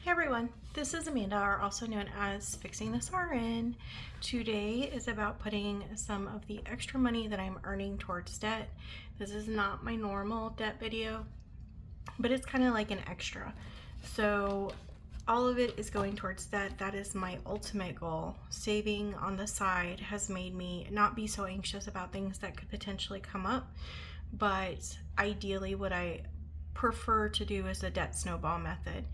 Hey everyone, this is Amanda, or also known as Fixing This RN. Today is about putting some of the extra money that I'm earning towards debt. This is not my normal debt video, but it's kind of like an extra. So all of it is going towards debt. That is my ultimate goal. Saving on the side has made me not be so anxious about things that could potentially come up, but ideally what I prefer to do is the debt snowball method.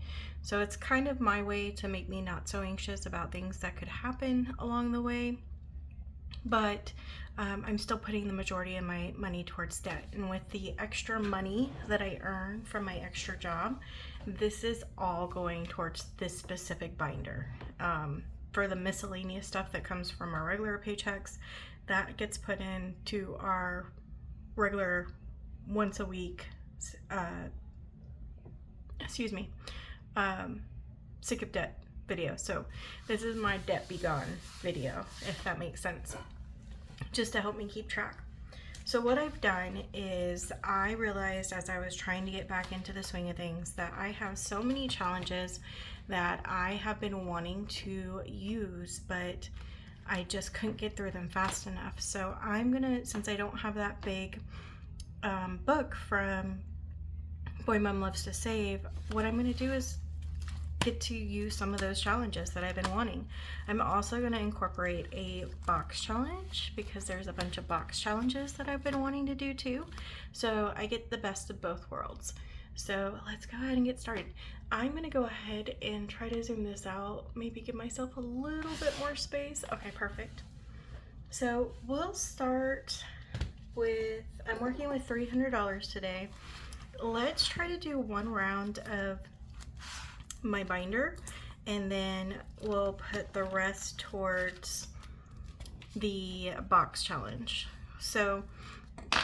So it's kind of my way to make me not so anxious about things that could happen along the way, but I'm still putting the majority of my money towards debt. And with the extra money that I earn from my extra job, this is all going towards this specific binder. For the miscellaneous stuff that comes from our regular paychecks, that gets put into our regular once a week sick of debt video. So this is my debt be gone video, if that makes sense, just to help me keep track. So what I've done is I realized as I was trying to get back into the swing of things that I have so many challenges that I have been wanting to use, but I just couldn't get through them fast enough. So I'm gonna, since I don't have that big book from Boy Mom Loves to Save, what I'm gonna do is get to use some of those challenges that I've been wanting. I'm also going to incorporate a box challenge because there's a bunch of box challenges that I've been wanting to do too. So I get the best of both worlds. So let's go ahead and get started. I'm going to go ahead and try to zoom this out, maybe give myself a little bit more space. Okay, perfect. So we'll start with, I'm working with $300 today. Let's try to do one round of my binder, and then we'll put the rest towards the box challenge. So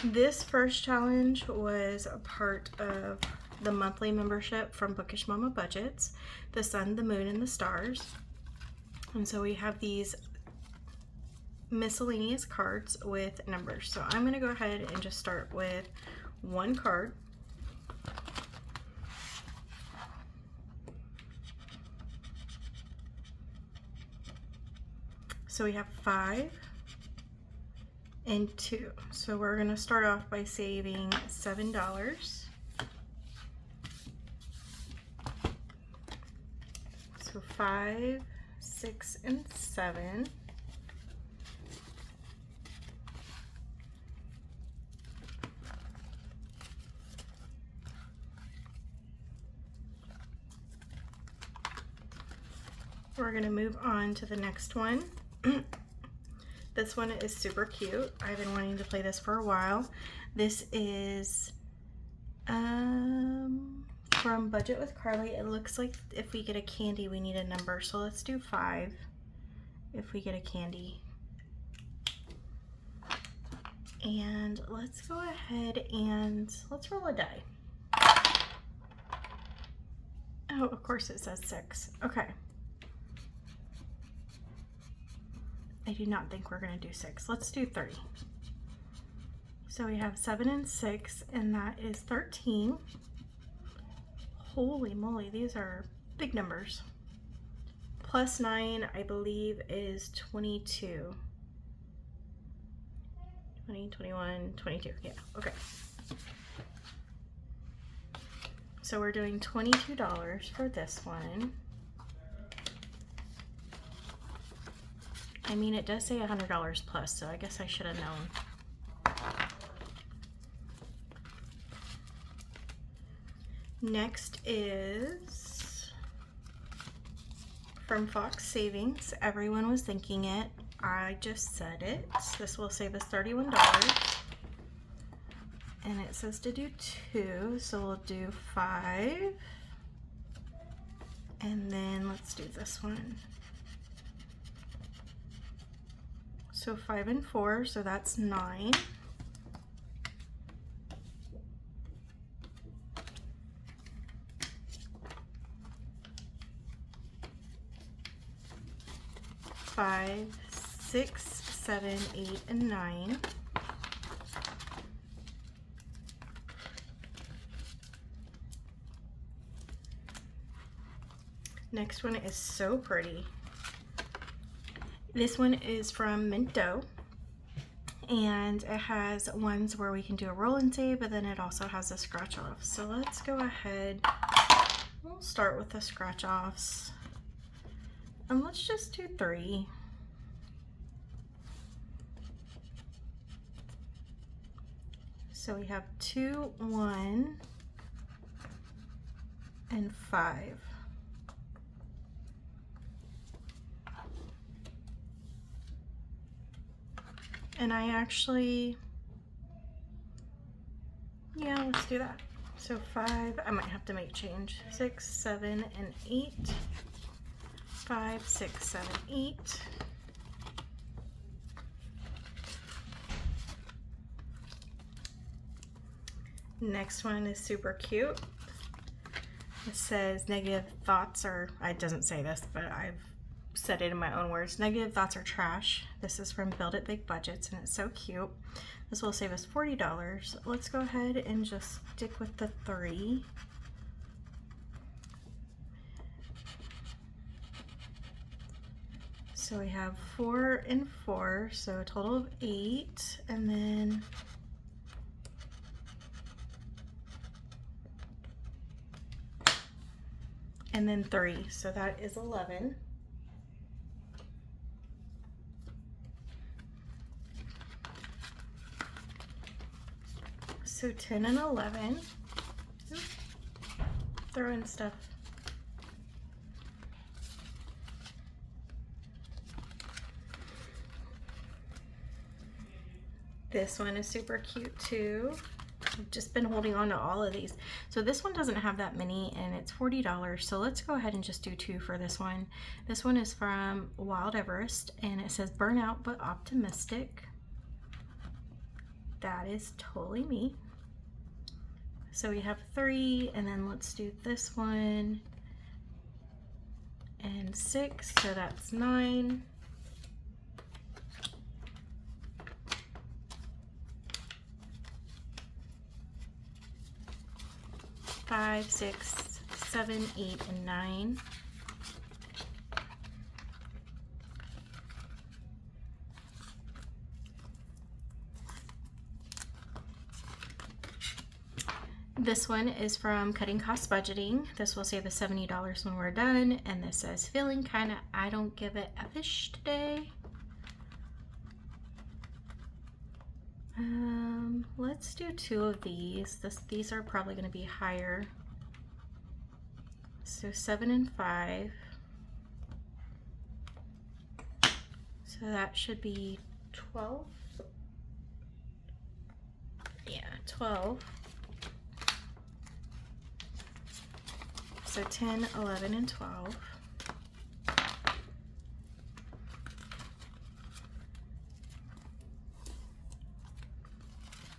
this first challenge was a part of the monthly membership from Bookish Mama Budgets, the sun, the moon, and the stars. And so we have these miscellaneous cards with numbers. So I'm going to go ahead and just start with one card. So we have 5 and 2. So we're going to start off by saving $7. So 5, 6, and 7. We're going to move on to the next one. This one is super cute. I've been wanting to play this for a while. This is from Budget with Carly. It looks like if we get a candy, we need a number. So let's do 5 if we get a candy. And let's go ahead and let's roll a die. Oh, of course it says 6. Okay. I do not think we're going to do 6. Let's do 3. So we have 7 and 6, and that is 13. Holy moly, these are big numbers. Plus 9, I believe, is 22. 20, 21, 22. Yeah, okay. So we're doing $22 for this one. I mean, it does say $100 plus, so I guess I should have known. Next is from Fox Savings. Everyone was thinking it. I just said it. This will save us $31. And it says to do 2, so we'll do 5. And then let's do this one. So 5 and 4, so that's 9. Five, 6, 7, 8, and 9. Next one is so pretty. This one is from Mint Dough, and it has ones where we can do a roll and save, but then it also has a scratch off. So let's go ahead, we'll start with the scratch offs, and let's just do 3. So we have 2, 1, and 5. And I actually, yeah, let's do that. So 5, I might have to make change. 6, 7, and 8. 5, 6, 7, 8. Next one is super cute. It says negative thoughts are, it doesn't say this, but I've said it in my own words. Negative thoughts are trash. This is from Build It Big Budgets, and it's so cute. This will save us $40. Let's go ahead and just stick with the 3. So we have 4 and 4, so a total of 8, and then and then 3, so that is 11. So 10 and 11. Oops. Throw in stuff. This one is super cute too. I've just been holding on to all of these. So this one doesn't have that many, and it's $40. So let's go ahead and just do 2 for this one. This one is from Wild Everest, and it says burnout but optimistic. That is totally me. So we have 3, and then let's do this one and 6, so that's 9. 5, 6, 7, 8, and 9. This one is from Cutting Cost Budgeting. This will save us $70 when we're done, and this says feeling kinda I don't give it a fish today. Let's do 2 of these. These are probably going to be higher. So 7 and 5. So that should be 12. Yeah, 12. So 10, 11, and 12.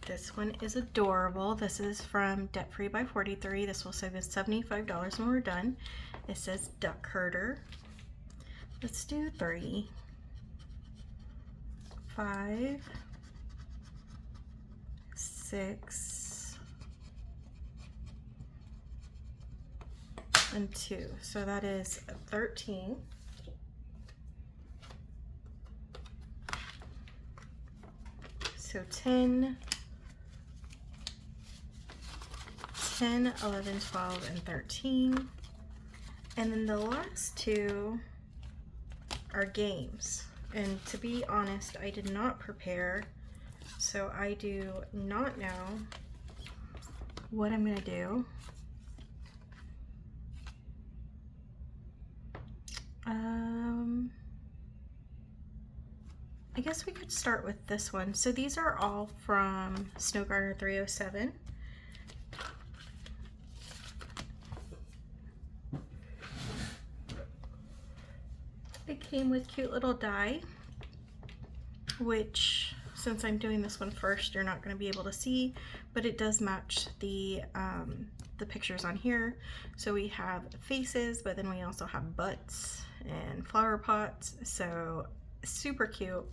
This one is adorable. This is from Debt Free by 43. This will save us $75 when we're done. It says Duck Herder. Let's do 3. 5, 6, and 2. So that is 13. So 10, 11, 12, and 13. And then the last 2 are games. And to be honest, I did not prepare, so I do not know what I'm gonna do. I guess we could start with this one. So these are all from Snow Gardener 307. It came with cute little die, which since I'm doing this one first, you're not going to be able to see, but it does match the pictures on here. So we have faces, but then we also have butts and flower pots. So super cute.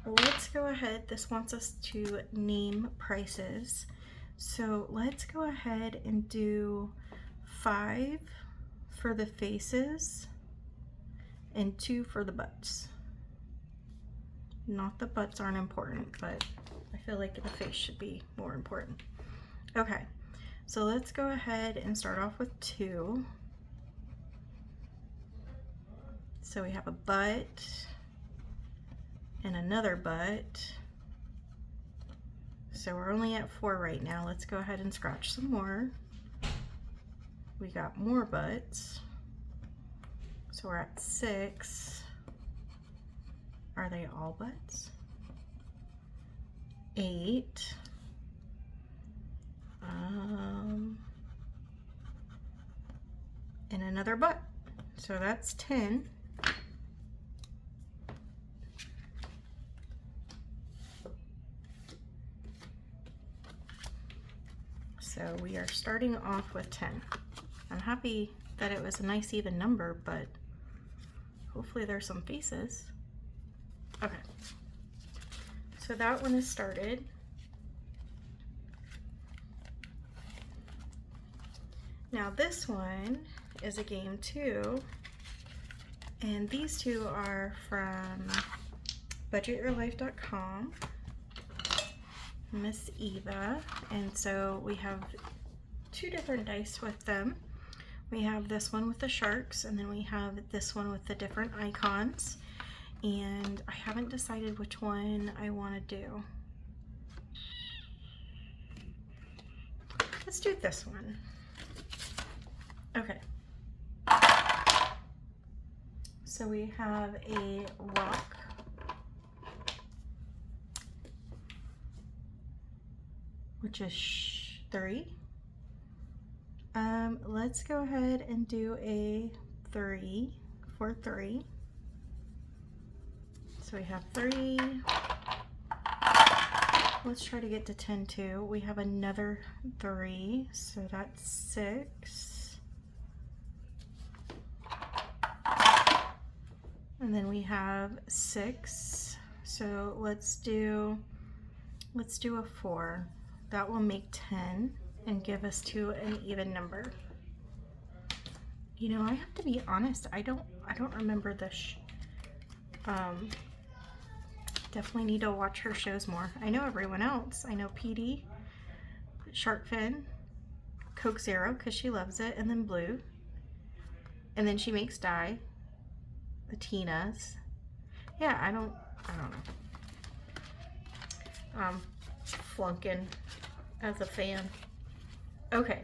Let's go ahead. This wants us to name prices. So let's go ahead and do 5, for the faces and 2 for the butts. Not that butts aren't important, but I feel like the face should be more important. Okay, so let's go ahead and start off with 2. So we have a butt and another butt. So we're only at 4 right now. Let's go ahead and scratch some more. We got more butts. So we're at 6. Are they all butts? 8. And another butt. So that's 10. So we are starting off with 10. I'm happy that it was a nice even number, but hopefully there's some faces. Okay, so that one is started. Now this one is a game 2, and these 2 are from budgetyourlife.com, Miss Eva, and so we have 2 different dice with them. We have this one with the sharks, and then we have this one with the different icons. And I haven't decided which one I want to do. Let's do this one. Okay. So we have a rock. Which is 3. Let's go ahead and do a 3 for 3. So we have 3. Let's try to get to 10 too. We have another 3, so that's 6. And then we have 6. So let's do a 4. That will make 10 and give us to an even number. You know, I have to be honest, I don't remember this. Definitely need to watch her shows more. I know everyone else. I know PD, Shark Fin, Coke Zero because she loves it, and then Blue. And then she makes dye. The Tinas. Yeah, I don't know. Flunking as a fan. Okay.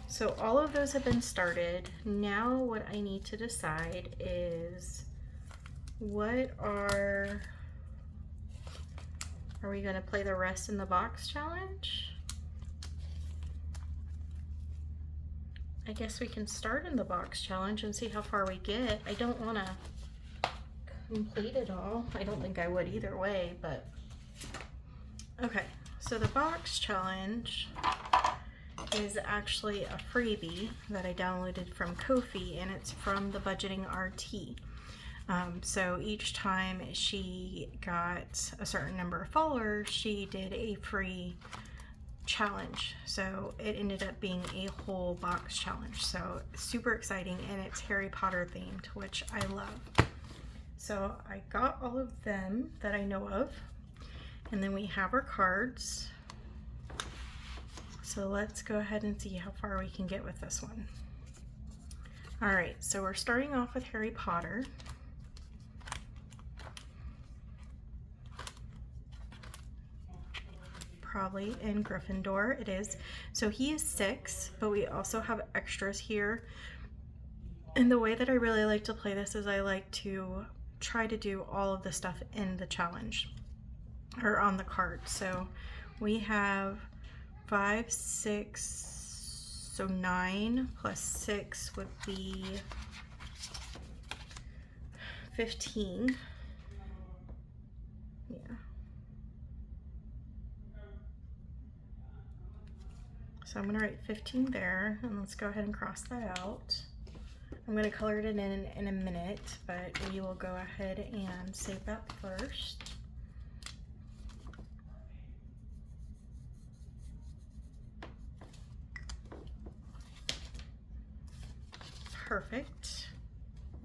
So all of those have been started. Now what I need to decide is what are we going to play the rest in the box challenge? I guess we can start in the box challenge and see how far we get. I don't want to complete it all. I don't think I would either way, but okay. So the box challenge is actually a freebie that I downloaded from Ko-fi, and it's from the Budgeting RT. So each time she got a certain number of followers, she did a free challenge. So it ended up being a whole box challenge. So super exciting, and it's Harry Potter themed, which I love. So I got all of them that I know of, and then we have our cards. So let's go ahead and see how far we can get with this one. All right, so we're starting off with Harry Potter. Probably in Gryffindor it is. So he is 6, but we also have extras here. And the way that I really like to play this is I like to try to do all of the stuff in the challenge or on the card. So we have 5, 6, so 9 plus 6 would be 15. Yeah. So I'm going to write 15 there, and let's go ahead and cross that out. I'm going to color it in a minute, but we will go ahead and save that first. Perfect.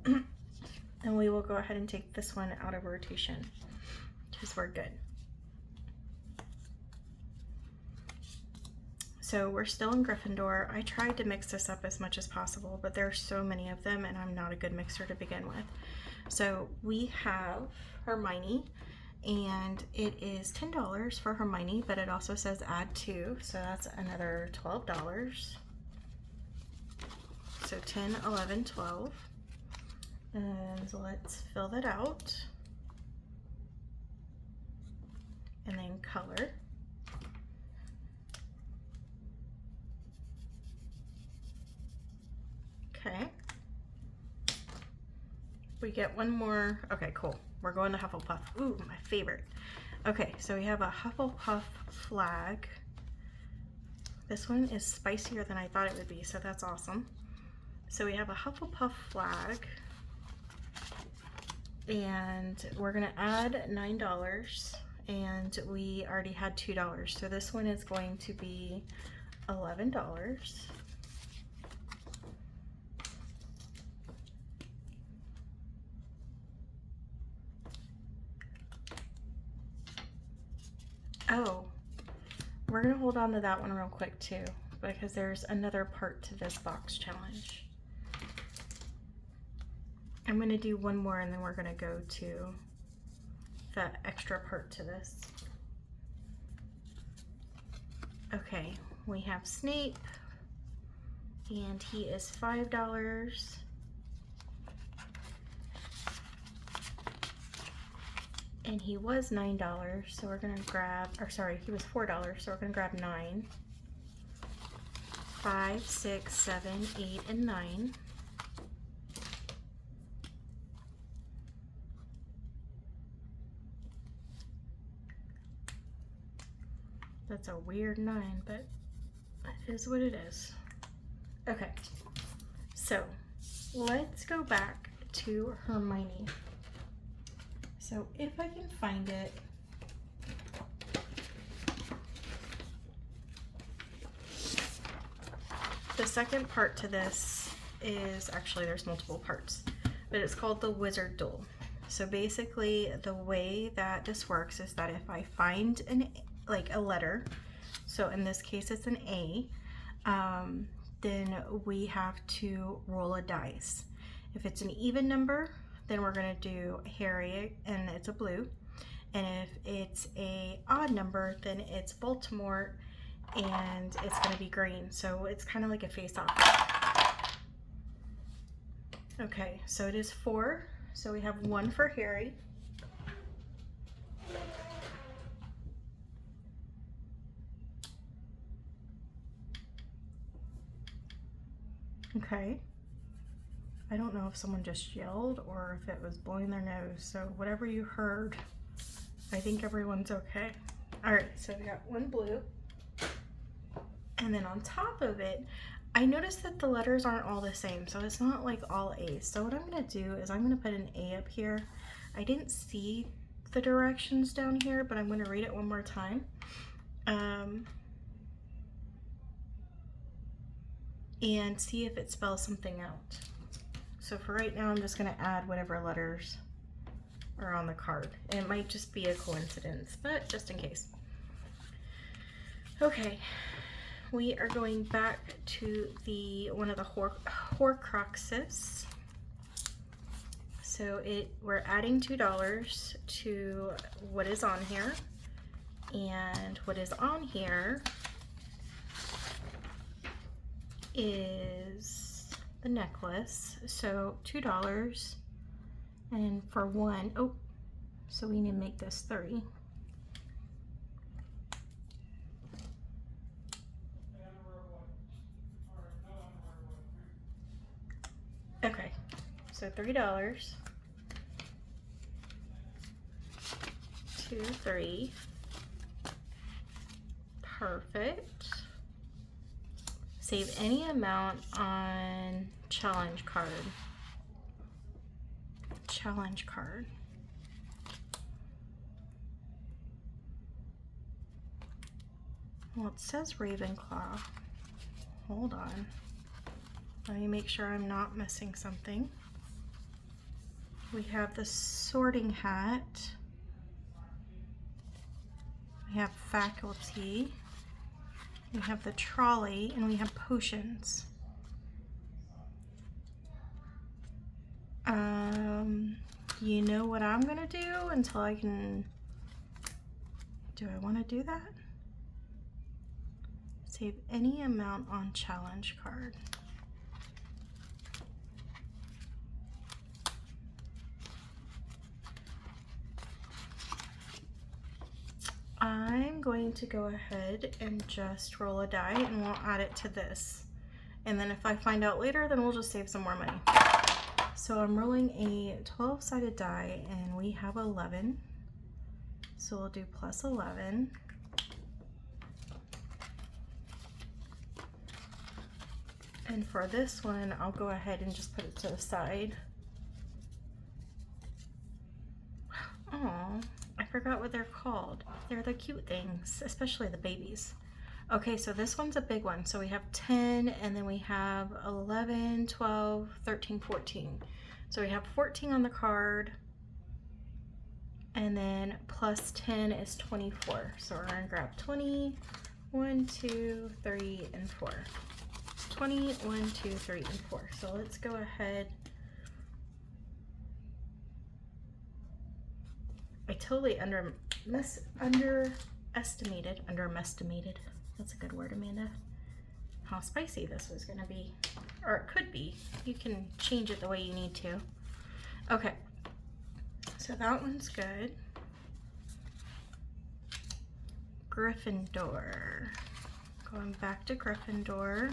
And we will go ahead and take this one out of rotation because we're good. So we're still in Gryffindor. I tried to mix this up as much as possible, but there are so many of them and I'm not a good mixer to begin with. So we have Hermione, and it is $10 for Hermione, but it also says add 2, so that's another $12. So 10, 11, 12. And let's fill that out. And then color. Okay. We get one more. Okay, cool. We're going to Hufflepuff. Ooh, my favorite. Okay, so we have a Hufflepuff flag. This one is spicier than I thought it would be, so that's awesome. So we have a Hufflepuff flag, and we're gonna add $9, and we already had $2. So this one is going to be $11. Oh, we're gonna hold on to that one real quick too, because there's another part to this box challenge. I'm gonna do one more and then we're gonna go to that extra part to this. Okay, we have Snape, and he is $5. And he was $9, so we're gonna grab, or sorry, he was $4, so we're gonna grab 9. 5, 6, 7, 8, and 9. That's a weird 9, but it is what it is. Okay, so let's go back to Hermione. So if I can find it, the second part to this is, actually there's multiple parts, but it's called the Wizard Duel. So basically the way that this works is that if I find a letter, so in this case it's an A, then we have to roll a dice. If it's an even number, then we're gonna do Harry, and it's a blue. And if it's a odd number, then it's Baltimore, and it's gonna be green. So it's kind of like a face-off. Okay, so it is 4. So we have 1 for Harry. Okay. I don't know if someone just yelled or if it was blowing their nose. So whatever you heard, I think everyone's okay. All right, so we got 1 blue. And then on top of it, I noticed that the letters aren't all the same. So it's not like all A's. So what I'm gonna do is I'm gonna put an A up here. I didn't see the directions down here, but I'm gonna read it one more time. And see if it spells something out. So for right now, I'm just gonna add whatever letters are on the card. It might just be a coincidence, but just in case. Okay, we are going back to one of the Horcruxes. So we're adding $2 to what is on here, and what is on here is the necklace. So $2, and for 1, oh, so we need to make this 3. Okay, so $3, 2, 3, perfect. Save any amount on challenge card. Challenge card. Well, it says Ravenclaw. Hold on. Let me make sure I'm not missing something. We have the sorting hat. We have faculty. We have the trolley, and we have potions. You know what I'm gonna do until I can... Do I want to do that? Save any amount on challenge card. I'm going to go ahead and just roll a die, and we'll add it to this. And then if I find out later, then we'll just save some more money. So I'm rolling a 12-sided die, and we have 11. So we'll do plus 11. And for this one, I'll go ahead and just put it to the side. Oh, I forgot what they're called. They're the cute things, especially the babies. Okay, so this one's a big one. So we have 10, and then we have 11, 12, 13, 14. So we have 14 on the card, and then plus 10 is 24. So we're gonna grab 20, 1, 2, 3, and 4. 20, 1, 2, 3, and 4. So let's go ahead. I totally underestimated. That's a good word, Amanda. How spicy this was gonna be, or it could be. You can change it the way you need to. Okay, so that one's good. Gryffindor. Going back to Gryffindor.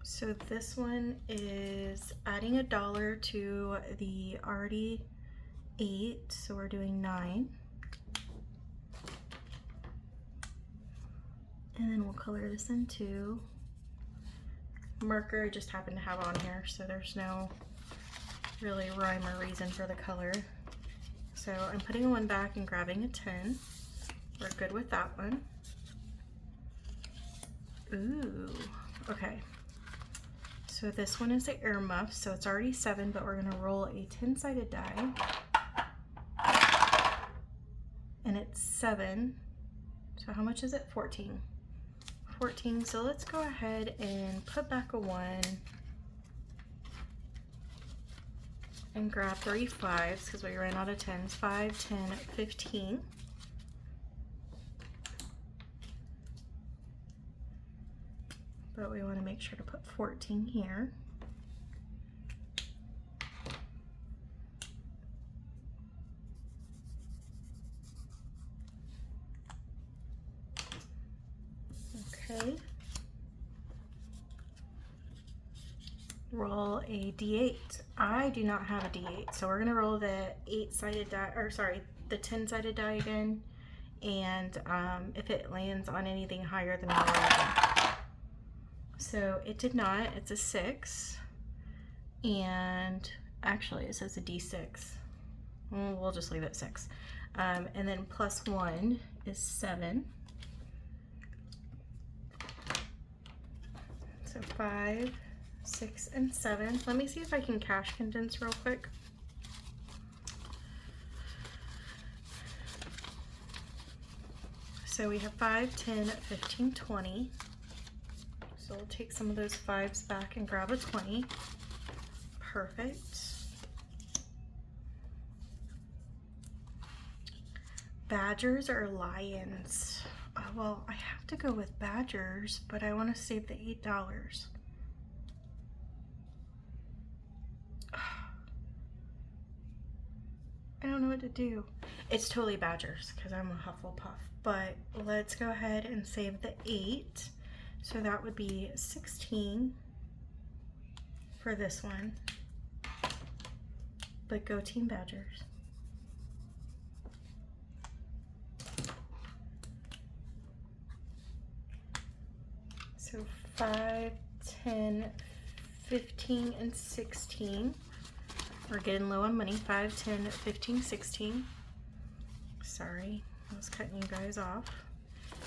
So this one is adding $1 to the already 8, so we're doing 9. And then we'll color this into marker. I just happen to have on here, so there's no really rhyme or reason for the color. So I'm putting a 1 back and grabbing a 10. We're good with that one. Ooh, okay. So this one is the earmuff, so it's already 7, but we're gonna roll a 10-sided die. And it's 7. So how much is it? 14. 14, so let's go ahead and put back a 1 and grab 3 5s because we ran out of 10s. 5, 10, 15. But we want to make sure to put 14 here. Okay. Roll a D8. I do not have a D8, so we're gonna roll the 8-sided die, or sorry, the 10-sided die again. And if it lands on anything higher than 11. So it did not. It's a 6, and actually it says a D6. We'll just leave it 6. And then plus 1 is 7. So 5, 6, and 7. Let me see if I can cash condense real quick. So we have 5, 10, 15, 20. So we'll take some of those 5s back and grab a 20. Perfect. Badgers or lions? Well, I have to go with badgers, but I want to save the $8. I don't know what to do. It's totally badgers because I'm a Hufflepuff, but let's go ahead and save the 8. So that would be 16 for this one, but go Team Badgers. So 5, 10, 15, and 16. We're getting low on money. 5, 10, 15, 16. Sorry, I was cutting you guys off.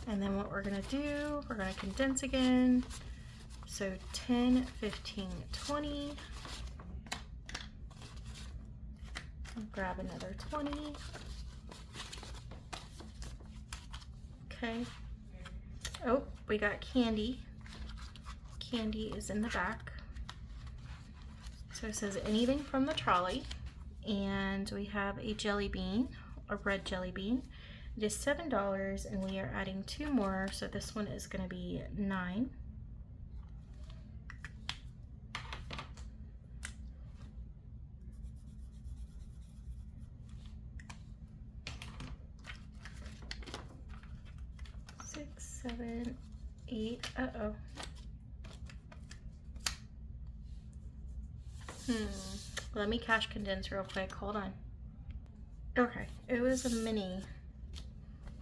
And then what we're gonna do, we're gonna condense again. So 10, 15, 20. I'll grab another 20. Okay. Oh, we got candy. Candy is in the back. So it says anything from the trolley. And we have a jelly bean, a red jelly bean. It is $7 and we are adding 2 more. So this one is gonna be 9. Six, 7, 8. Uh-oh. Let me cash condense real quick. Hold on. Okay, it was a mini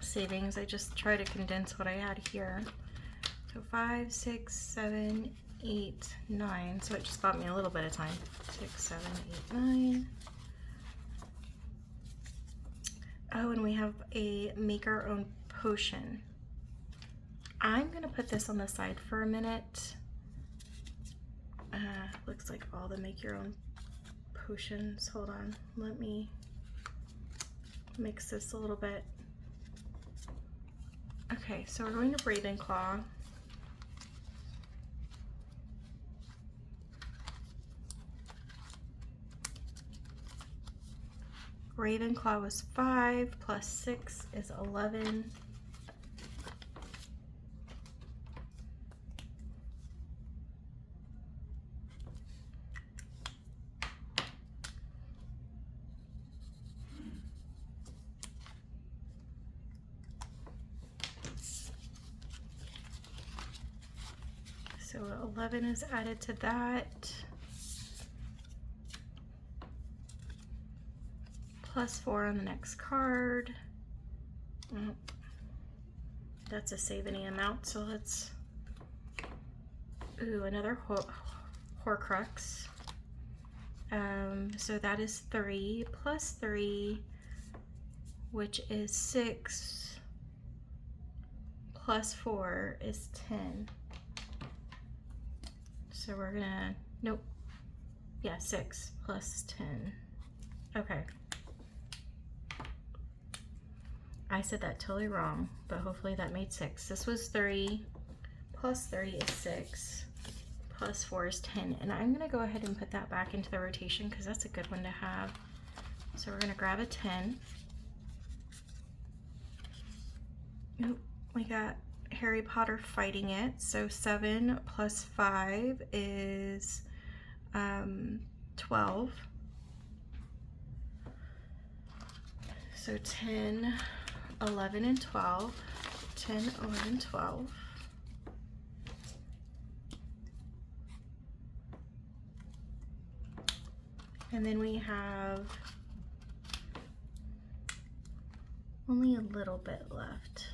savings. I just try to condense what I had here. So 5, 6, 7, 8, 9. So it just bought me a little bit of time. 6, 7, 8, 9. Oh, and we have a make our own potion. I'm gonna put this on the side for a minute. Looks like all the make your own potions. Hold on, let me mix this a little bit. Okay, so we're going to Ravenclaw. Ravenclaw was 5 plus 6 is 11. So 11 is added to that. Plus 4 on the next card. Oh, that's a save any amount, so let's... Ooh, another Horcrux. So that is 3 plus 3, which is 6, plus 4 is 10. So we're gonna, nope, yeah, 6 plus 10. Okay. I said that totally wrong, but hopefully that made 6. This was 3, plus 3 is 6, plus 4 is 10. And I'm gonna go ahead and put that back into the rotation because that's a good one to have. So we're gonna grab a 10. Oop, we got Harry Potter fighting it. So 7 plus 5 is 12. So 10, 11, and 12. 10, 11, 12. And then we have only a little bit left.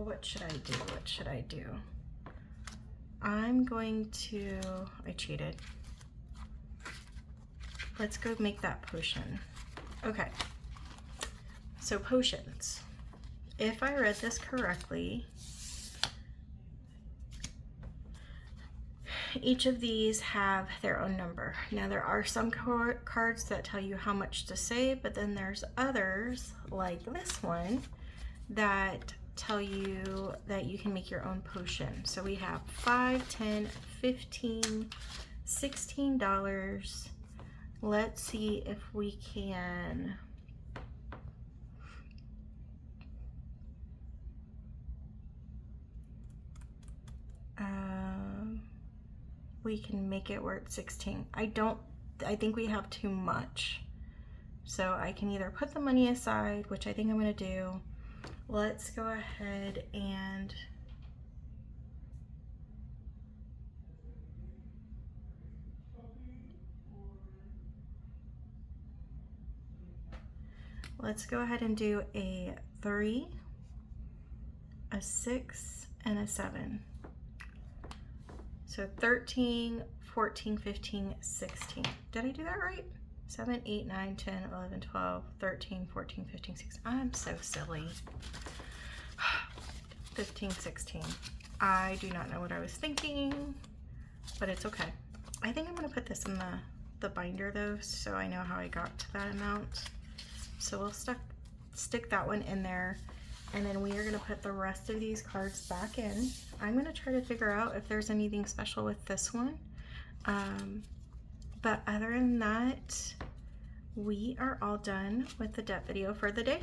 What should I do? What should I do? I'm going to, I cheated. Let's go make that potion. Okay, so potions. If I read this correctly, each of these have their own number. Now there are some cards that tell you how much to save, but then there's others, like this one, that tell you that you can make your own potion. So we have 5, 10, 15, $16. Let's see if we can we can make it where it's 16. I think we have too much. So I can either put the money aside, which I think I'm gonna do. Let's go ahead and do a 3, a 6, and a 7. So 13, 14, 15, 16. Did I do that right? 7, 8, 9, 10, 11, 12, 13, 14, 15, 16. I'm so silly. 15, 16. I do not know what I was thinking, but it's okay. I think I'm gonna put this in the binder though, so I know how I got to that amount. So we'll stick that one in there, and then we are gonna put the rest of these cards back in. I'm gonna try to figure out if there's anything special with this one. But other than that, we are all done with the debt video for the day.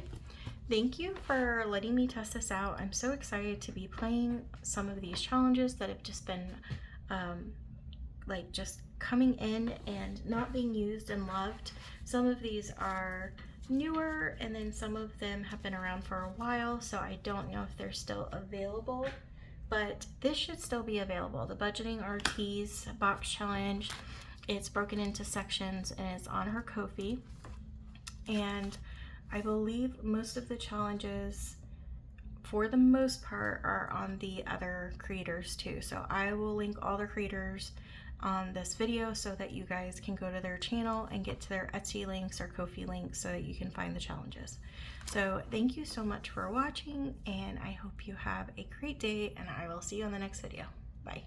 Thank you for letting me test this out. I'm so excited to be playing some of these challenges that have just been like just coming in and not being used and loved. Some of these are newer, and then some of them have been around for a while, so I don't know if they're still available, but this should still be available. The Budgeting RT's box challenge, it's broken into sections and it's on her Ko-fi, and I believe most of the challenges for the most part are on the other creators too. So I will link all the creators on this video so that you guys can go to their channel and get to their Etsy links or Ko-fi links so that you can find the challenges. So thank you so much for watching, and I hope you have a great day, and I will see you on the next video. Bye.